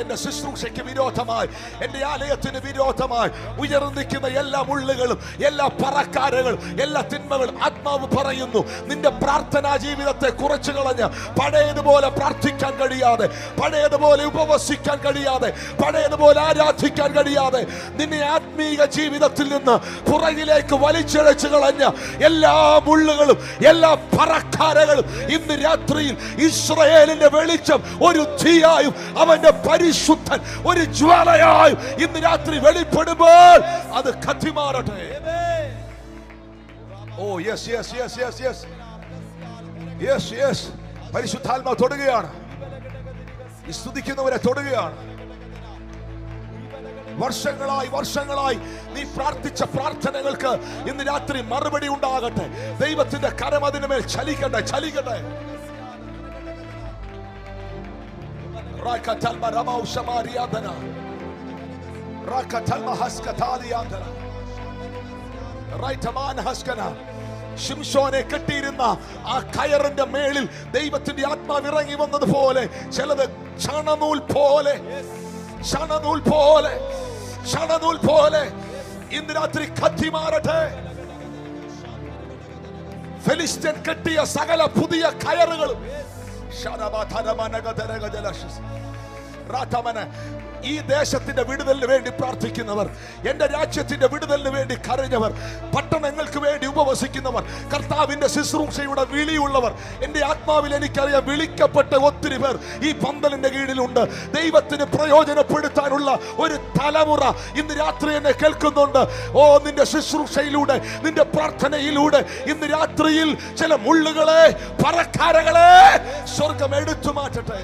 എന്റെ ശുശ്രൂഷയ്ക്ക് വിരോധമായി, എന്റെ ആലയത്തിന് വിരോധമായി ഉയർന്നിരിക്കുന്ന എല്ലാ മുള്ളുകളും, എല്ലാ പറക്കാരകളും, എല്ലാ തിന്മകളും ആത്മാവ് പറയുന്നു, നിന്റെ പ്രാർത്ഥനാ ജീവിതത്തെ കുറച്ചു കളഞ്ഞ് പഴയതുപോലെ പ്രാർത്ഥിക്കാൻ കഴിയാതെ, പഴയതുപോലെ ഉപവസിക്കാൻ കഴിയാതെ, പഴയതുപോലെ ആരാധിക്കാൻ കഴിയാതെ, നിന്നെ ആത്മീക ജീവിതത്തിൽ നിന്ന് പുറകിലേക്ക് വലിച്ചിഴച്ചു കളഞ്ഞ എല്ലാ മുള്ളുകളും, എല്ലാ പറക്കാരകളും ഇന്ന് രാത്രിയിൽ ഇസ്രായേലിന്റെ വെളിച്ചം ഒരു തീയായും അവന്റെ പരിശുദ്ധൻ ഒരു ജ്വാലയായും ഇന്ന് രാത്രി വെളിപ്പെടുമ്പോൾ അത് കത്തിമാറട്ടെ. Oh yes yes yes yes yes yes yes. പരിശുദ്ധാത്മാവ് തൊടുകയാണ്, സ്തുതിക്കുന്നവരെ തൊടുകയാണ്. വർഷങ്ങളായി നീ പ്രാർത്ഥിച്ച പ്രാർത്ഥനകൾക്ക് ഇന്ന് രാത്രി മറുപടി ഉണ്ടാകട്ടെ. ദൈവത്തിന്റെ കരം അതിനുമേൽ ചലിക്കട്ടെ. ശിംശോനെ കെട്ടിയിരുന്ന ആ കയറിന്റെ മേളിൽ ദൈവത്തിന്റെ ആത്മാവ് ഇറങ്ങി വന്നതുപോലെ ചിലത് ക്ഷണനൂൽ പോലെ ഇന്ന് രാത്രി കത്തിമാറട്ടെ. ഫെലിസ്ത്യൻ കെട്ടിയ സകല പുതിയ കയറുകളും ഈ ദേശത്തിന്റെ വിടുതലിന് വേണ്ടി പ്രാർത്ഥിക്കുന്നവർ, എന്റെ രാജ്യത്തിന്റെ വിടുതലിന് വേണ്ടി കരഞ്ഞവർ, പട്ടണങ്ങൾക്ക് വേണ്ടി ഉപവസിക്കുന്നവർ, കർത്താവിന്റെ ശുശ്രൂഷയുടെ വിളിയുള്ളവർ, എന്റെ ആത്മാവിൽ എനിക്കറിയാം വിളിക്കപ്പെട്ട ഒത്തിരി പേർ ഈ പന്തലിന്റെ കീഴിലുണ്ട്. ദൈവത്തിന് പ്രയോജനപ്പെടുത്താനുള്ള ഒരു തലമുറ ഇന്ന് രാത്രി എന്നെ കേൾക്കുന്നുണ്ട്. ഓ, നിന്റെ ശുശ്രൂഷയിലൂടെ, നിന്റെ പ്രാർത്ഥനയിലൂടെ ഇന്ന് രാത്രിയിൽ ചില മുള്ളുകളെ, പറക്കാരകളെ സ്വർഗം എടുത്തു മാറ്റട്ടെ.